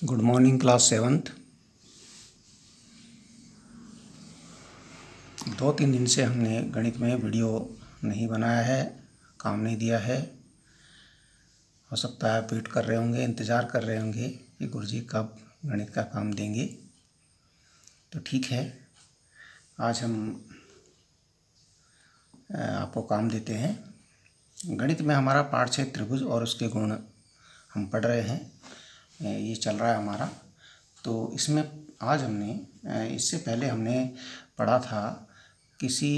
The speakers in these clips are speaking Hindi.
Good morning class 7th। 2-3 दिन से हमने गणित में वीडियो नहीं बनाया है, काम नहीं दिया है। हो सकता है आप वेट कर रहे होंगे, इंतज़ार कर रहे होंगे कि गुरुजी कब गणित का काम देंगे। तो ठीक है, आज हम आपको काम देते हैं। गणित में हमारा पाठ 6 त्रिभुज और उसके गुण हम पढ़ रहे हैं, ये चल रहा है हमारा। तो इसमें आज हमने इससे पहले हमने पढ़ा था किसी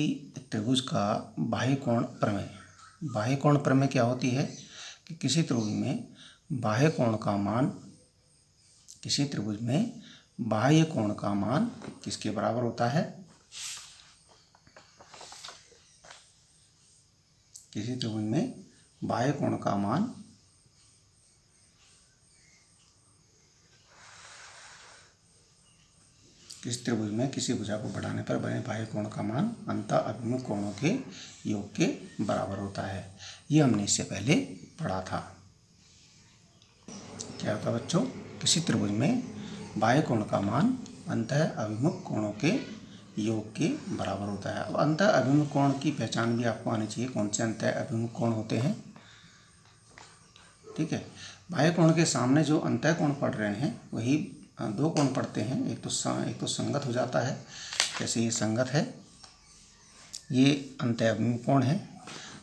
त्रिभुज का बाह्य कोण प्रमेय। बाह्य कोण प्रमेय क्या होती है कि किसी त्रिभुज में बाह्य कोण का मान, किसी त्रिभुज में बाह्य कोण का मान किसके बराबर होता है? किसी त्रिभुज में बाह्य कोण का मान किस त्रिभुज में किसी भुजा को बढ़ाने पर बने बाह्य कोण का मान अंतः अभिमुख कोणों के योग के बराबर होता है। ये हमने इससे पहले पढ़ा था। क्या होता है बच्चों? किसी त्रिभुज में बाह्य कोण का मान अंतः अभिमुख कोणों के योग के बराबर होता है। अब अंतः अभिमुख कोण की पहचान भी आपको आनी चाहिए, कौन से अंतः अभिमुख कोण होते हैं। ठीक है, बाह्य कोण के सामने जो अंतः कोण पढ़ रहे हैं वही दो कोण पढ़ते हैं। एक तो संगत हो जाता है, जैसे ये संगत है, ये अंतः अभिमुख कोण है।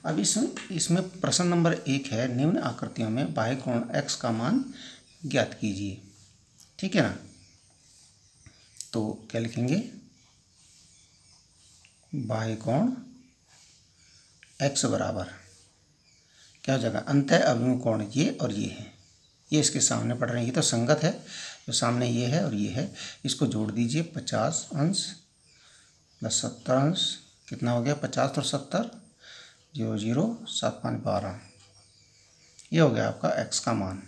अब इसमें प्रश्न नंबर 1 है, निम्न आकृतियों में बाह्य कोण x का मान ज्ञात कीजिए। ठीक है ना? तो क्या लिखेंगे? बाह्य कोण x बराबर क्या हो जाएगा? अंतः अभिमुख कोण ये और ये है, ये इसके सामने पढ़ रहे हैं। ये तो संगत है, जो सामने ये है और ये है, इसको जोड़ दीजिए। 50 अंश प्लस 70 अंश कितना हो गया? 50 और 70 0 0 7 5 12, ये हो गया आपका x का मान।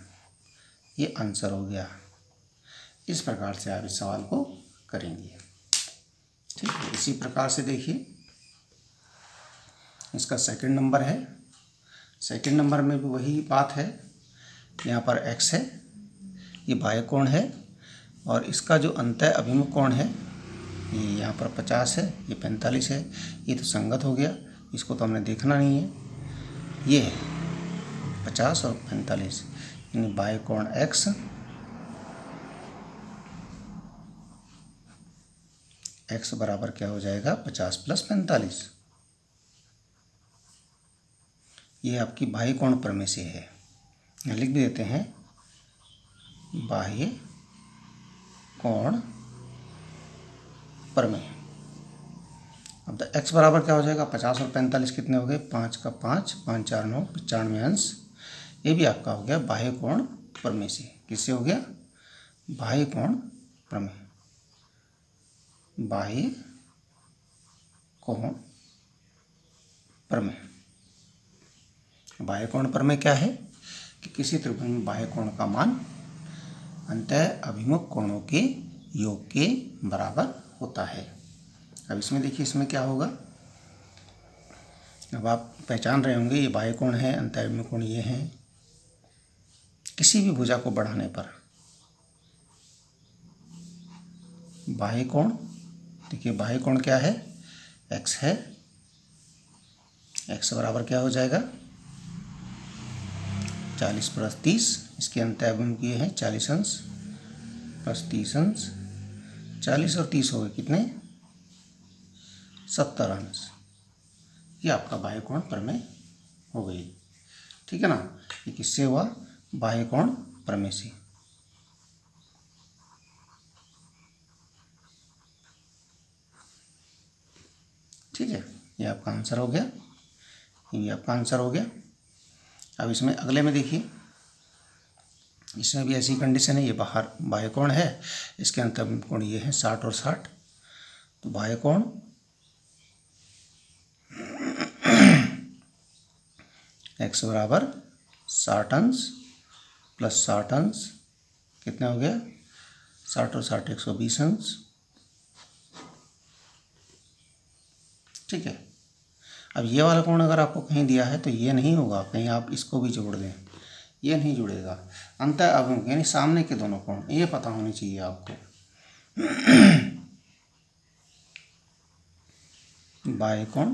ये आंसर हो गया। इस प्रकार से आप इस सवाल को करेंगे। ठीक है, इसी प्रकार से देखिए इसका सेकंड नंबर है। सेकंड नंबर में भी वही बात है। यहाँ पर x है, ये बाह्य कोण है, और इसका जो अंतः अभिमुख कोण है ये यहाँ पर 50 है, ये 45 है। ये तो संगत हो गया, इसको तो हमने देखना नहीं है। ये है 50 और 45, यानी बाह्य कोण x बराबर क्या हो जाएगा? 50 प्लस 45। ये आपकी बाह्य कोण प्रमेय से है। यहाँ लिख भी देते हैं, बाह्य कोण प्रमेय। अब तो x बराबर क्या हो जाएगा? 50 और 45 कितने हो गए? 5 का 5, 5 4 9 95 अंश। ये भी आपका हो गया बाह्य कोण प्रमेय से। किससे हो गया? बाह्य कोण प्रमेय। बाह्य कोण प्रमेय। बाह्य कोण प्रमेय क्या है कि किसी त्रिभुज में बाह्य कोण का मान अंतः अभिमुख कोणों के योग के बराबर होता है। अब इसमें देखिए, इसमें क्या होगा? अब आप पहचान रहे होंगे, ये बाह्य कोण है, अंतः अभिमुख कोण ये हैं। किसी भी भुजा को बढ़ाने पर बाह्य कोण, देखिए बाह्य कोण क्या है? x है। x बराबर क्या हो जाएगा? 40 प्लस 30, इसके अंतः अभिमुख ये हैं 40 अंश प्लस 30 अंश। 40 और 30 हो गए कितने? 70 अंश। ये आपका बाह्य कोण प्रमेय हो गई। ठीक है ना? ये किससे हुआ? बाह्य कोण प्रमेय से। ठीक है, ये आपका आंसर हो गया। ये भी आपका आंसर हो गया। अब इसमें अगले में देखिए, इसमें भी ऐसी कंडीशन है, ये बाहर बाह्य कोण है, इसके अंतः कोण ये है 60 और 60। तो बाह्य कोण x बराबर 60 अंश प्लस 60 अंश कितना हो गया? 60 और 60 120 अंश। ठीक है, अब ये वाला कोण अगर आपको कहीं दिया है तो ये नहीं होगा, कहीं आप इसको भी जोड़ दें। ये नहीं जुड़ेगा। अंतः अभिमुख यानी सामने के दोनों कोण, ये पता होनी चाहिए आपको। बाह्य कोण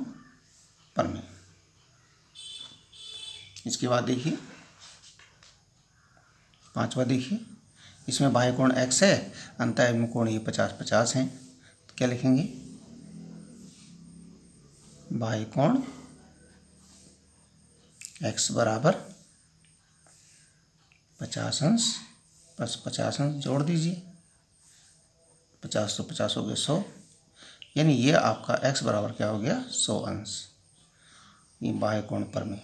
प्रमेय। इसके बाद देखिए 5वां देखिए, इसमें बाह्य कोण x है, अंतः अभिमुख कोण ये 50-50 हैं। तो क्या लिखेंगे? बाह्य कोण x बराबर 50 अंश प्लस 50 अंश, जोड़ दीजिए 50 तो 50 हो गए 100, यानी ये आपका x बराबर क्या हो गया? 100 अंश। ये बाह्य कोण प्रमेय।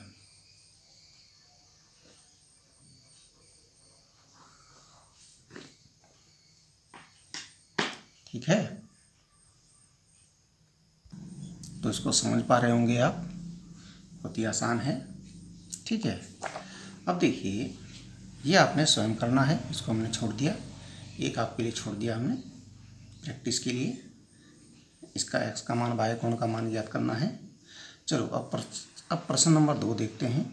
ठीक है, तो इसको समझ पा रहे होंगे आप, बहुत ही आसान है। ठीक है, अब देखिए ये आपने स्वयं करना है, इसको हमने छोड़ दिया, एक आपके लिए छोड़ दिया हमने प्रैक्टिस के लिए। इसका x का मान, बाह्य कोण का मान ज्ञात करना है। चलो अब प्रश्न नंबर 2 देखते हैं।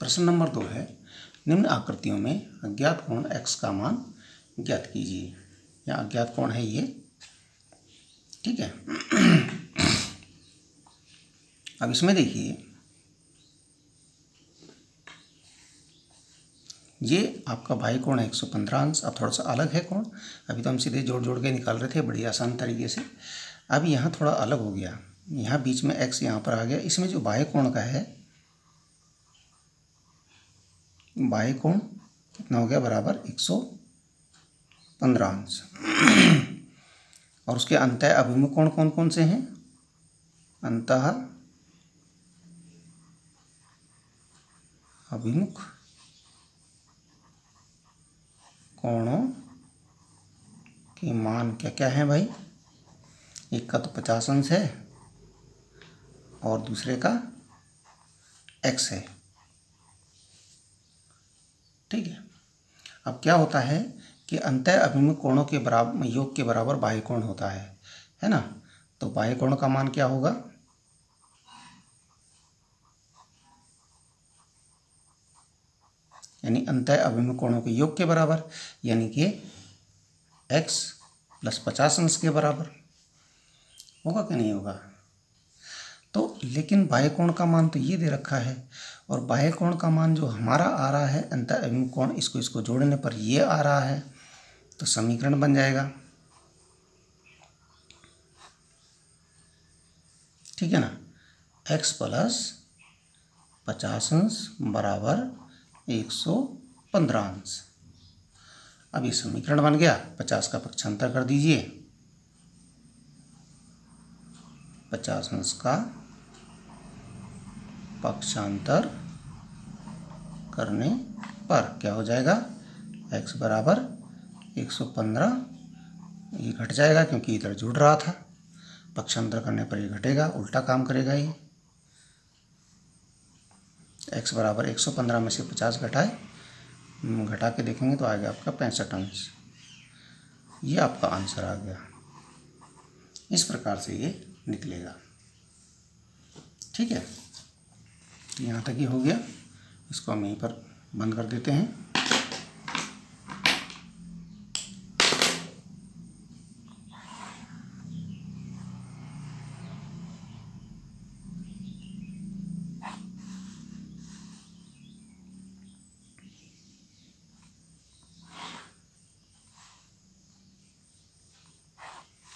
प्रश्न नंबर 2 है, निम्न आकृतियों में अज्ञात कोण x का मान ज्ञात कीजिए। या अज्ञात कोण है ये। ठीक है, अब इसमें देखिए ये आपका बाह्य कोण है 115 अंश। अब थोड़ा सा अलग है कोण, अभी तो हम सीधे जोड़ जोड़ के निकाल रहे थे बड़ी आसान तरीके से। अब यहाँ थोड़ा अलग हो गया, यहाँ बीच में x यहाँ पर आ गया। इसमें जो बाह्य कोण का है, बाह्य कोण कितना हो गया? बराबर 115 अंश। और उसके अंतः अभिमुख कोण कौन कौन से हैं? अंतः अभिमुख कोणों के मान क्या क्या है भाई? एक का तो 50 अंश है और दूसरे का x है। ठीक है, अब क्या होता है कि अंतः अभिमुख कोणों के बराबर, योग के बराबर बाह्य कोण होता है ना। तो बाह्य कोण का मान क्या होगा? यानी अंतः अभिमुख कोणों के योग के बराबर, यानी कि x प्लस 50 अंश के बराबर होगा कि नहीं होगा? तो लेकिन बाह्य कोण का मान तो ये दे रखा है, और बाह्य कोण का मान जो हमारा आ रहा है अंतः अभिमुख कोण, इसको जोड़ने पर ये आ रहा है। तो समीकरण बन जाएगा। ठीक है ना, x प्लस 50 अंश बराबर 115 अंश। अब ये समीकरण बन गया। 50 का पक्षांतर कर दीजिए, 50 अंश का पक्षांतर करने पर क्या हो जाएगा? x बराबर 115। ये घट जाएगा क्योंकि इधर जुड़ रहा था, पक्षांतर करने पर ये घटेगा, उल्टा काम करेगा ये। x बराबर 115 में से 50 घटा के देखेंगे तो आएगा आपका 65 अंश। ये आपका आंसर आ गया। इस प्रकार से ये निकलेगा। ठीक है, यहाँ तक ही हो गया। इसको हम यहीं पर बंद कर देते हैं।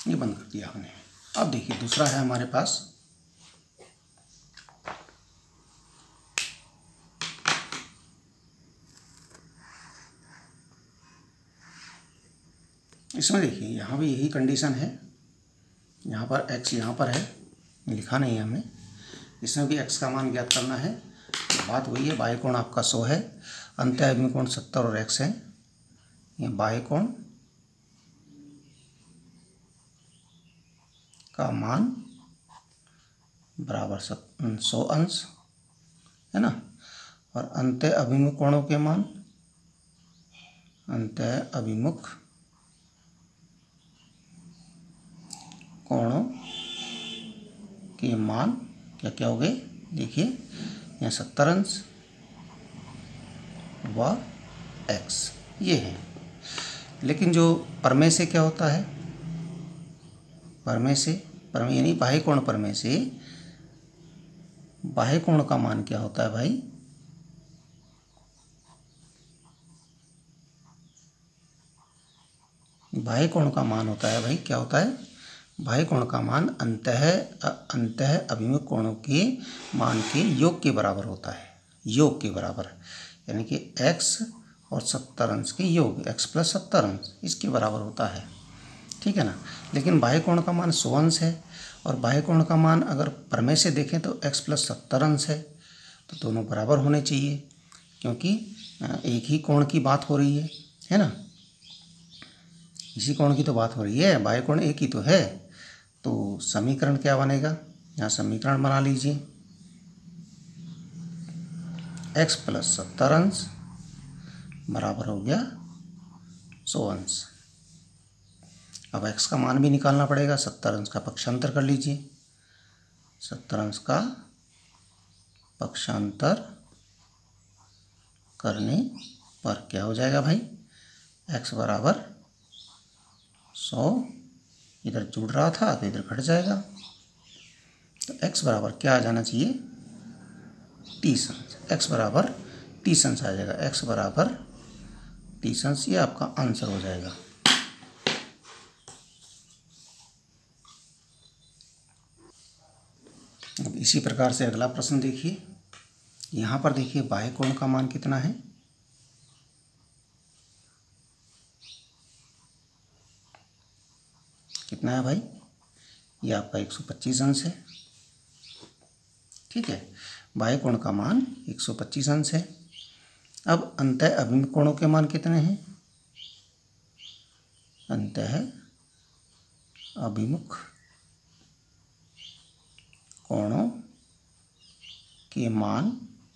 ये बंद कर दिया हमने। अब देखिए दूसरा है हमारे पास, इसमें देखिए यहाँ भी यही कंडीशन है। यहाँ पर x यहाँ पर है, लिखा नहीं है हमने। इसमें भी x का मान ज्ञात करना है। बात वही है, बाह्य कोण आपका 100 है, अंतः अभिमुख कोण 70 और x है। ये बाह्य कोण का मान बराबर 100 अंश है ना। और अंतः अभिमुख कोणों के मान, अंतः अभिमुख कोणों के मान क्या क्या हो गए? देखिए यहाँ 70 अंश व x ये है। लेकिन जो परमेय से क्या होता है, परमेय यानी बाह्य कोण परमेय से बाह्य कोण का मान क्या होता है भाई, बाह्य कोण का मान होता है भाई, क्या होता है, बाह्य कोण का मान अंतः अभिमुख कोणों के मान के योग के बराबर होता है, योग के बराबर, यानी कि x और 70 अंश के योग, x + 70 अंश इसके बराबर होता है, ठीक है ना। लेकिन बाह्य कोण का मान 100 अंश है और बाह्य कोण का मान अगर परमेय से देखें तो x + 70 अंश है, तो दोनों बराबर होने चाहिए, क्योंकि एक ही कोण की बात हो रही है ना, इसी कोण की तो बात हो रही है, बाह्य कोण एक ही तो है। तो समीकरण क्या बनेगा, यहाँ समीकरण बना लीजिए, x + 70 अंश बराबर हो गया 100 अंश। अब x का मान भी निकालना पड़ेगा, 70 अंश का पक्षांतर कर लीजिए, 70 अंश का पक्षांतर करने पर क्या हो जाएगा भाई, x बराबर 100, इधर जुड़ रहा था तो इधर घट जाएगा, तो x बराबर क्या आ जाना चाहिए, 30 अंश, x बराबर 30 अंश आ जाएगा, x बराबर 30 अंश, ये आपका आंसर हो जाएगा। अब इसी प्रकार से अगला प्रश्न देखिए, यहाँ पर देखिए बाह्य कोण का मान कितना है, कितना है भाई, ये आपका 125 अंश है, ठीक है, बाह्य कोण का मान 125 अंश है। अब अंतः अभिमुख कोणों के मान कितने हैं, अंतः अभिमुख कोणों के मान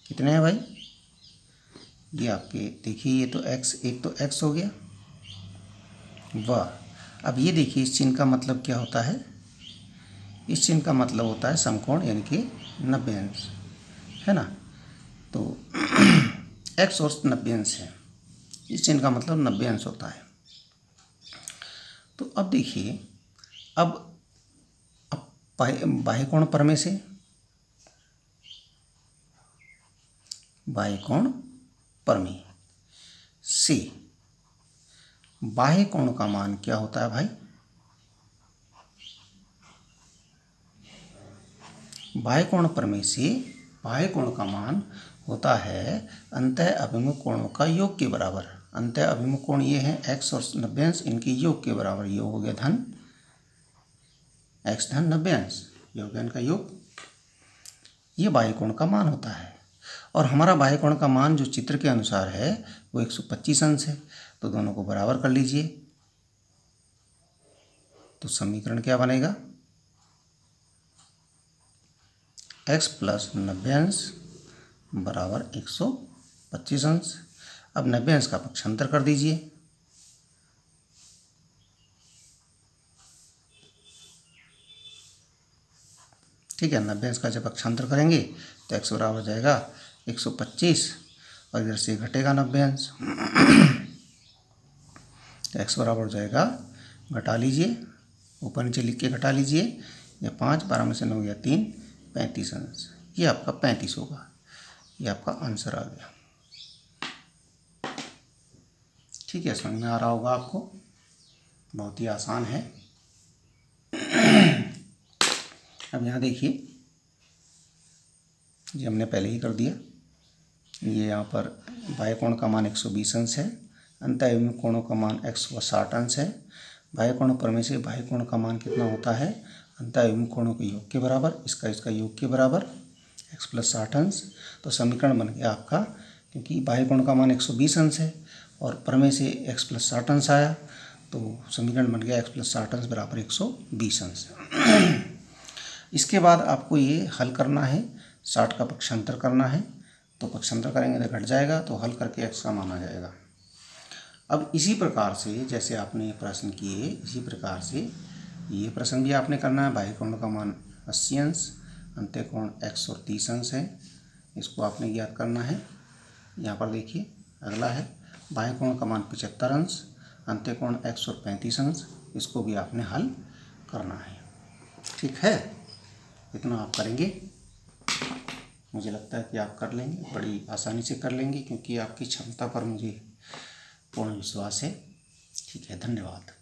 कितने हैं भाई, ये आपके देखिए, ये तो x, एक तो x हो गया, वाह। अब ये देखिए इस चिन्ह का मतलब क्या होता है, इस चिन्ह का मतलब होता है समकोण, यानी कि 90 अंश, है ना। तो x और 90 अंश है, इस चिन्ह का मतलब 90 अंश होता है। तो अब देखिए, अब बाह्य कोण परमेय से, बाह्य कोण परमेय से बाह्य कोण का मान क्या होता है भाई, बाह्य कोण परमेय से बाह्य कोण का मान होता है अंतः अभिमुख कोणों का योग के बराबर। अंतः अभिमुख कोण ये हैं x और 90 अंश, इनके योग के बराबर, योग हो गया धन x धन 90 अंश, योग इनका योग, ये बाह्य कोण का मान होता है। और हमारा बाह्य कोण का मान जो चित्र के अनुसार है वो 125 अंश है, तो दोनों को बराबर कर लीजिए, तो समीकरण क्या बनेगा, x + 90 अंश बराबर 125 अंश। अब 90 अंश का पक्षांतर कर दीजिए, ठीक है, 90 अंश का जब पक्षांतर करेंगे तो x बराबर हो जाएगा 125 और इधर से घटेगा 90 अंश, तो x बराबर हो जाएगा, घटा लीजिए, ऊपर नीचे लिख के घटा लीजिए, ये 5, 12 में से 9 गया 3, 35 अंश, ये आपका 35 होगा, ये आपका आंसर आ गया। ठीक है, समझ में आ रहा होगा आपको, बहुत ही आसान है। अब यहाँ देखिए, ये हमने पहले ही कर दिया, ये यहाँ पर बाह्य कोण का मान 120 अंश है, अंतः अभिमुख कोणों का मान x व 60 अंश है। बाह्य कोण परमेय से बाह्य कोण का मान कितना होता है, अंतः अभिमुख कोणों के योग के बराबर, इसका योग के बराबर x + 60 अंश। तो समीकरण बन गया आपका, क्योंकि बाह्य कोण का मान 120 अंश है और परमेय से x + 60 अंश आया, तो समीकरण बन गया x + 60 अंश बराबर 120 अंश। इसके बाद आपको ये हल करना है, 60 का पक्षांतर करना है, तो पक्षांतर करेंगे तो घट जाएगा, तो हल करके x का मान आ जाएगा। अब इसी प्रकार से जैसे आपने प्रश्न किए, इसी प्रकार से ये प्रश्न भी आपने करना है। बाह्य कोण का मान 80 अंश, अंतः कोण x और 30 अंश है, इसको आपने ज्ञात करना है। यहाँ पर देखिए अगला है बाएं कोण का मान 75 अंश, अंत्य कोण x और 35 अंश, इसको भी आपने हल करना है। ठीक है, इतना आप करेंगे, मुझे लगता है कि आप कर लेंगे, बड़ी आसानी से कर लेंगे, क्योंकि आपकी क्षमता पर मुझे पूर्ण विश्वास है। ठीक है, धन्यवाद।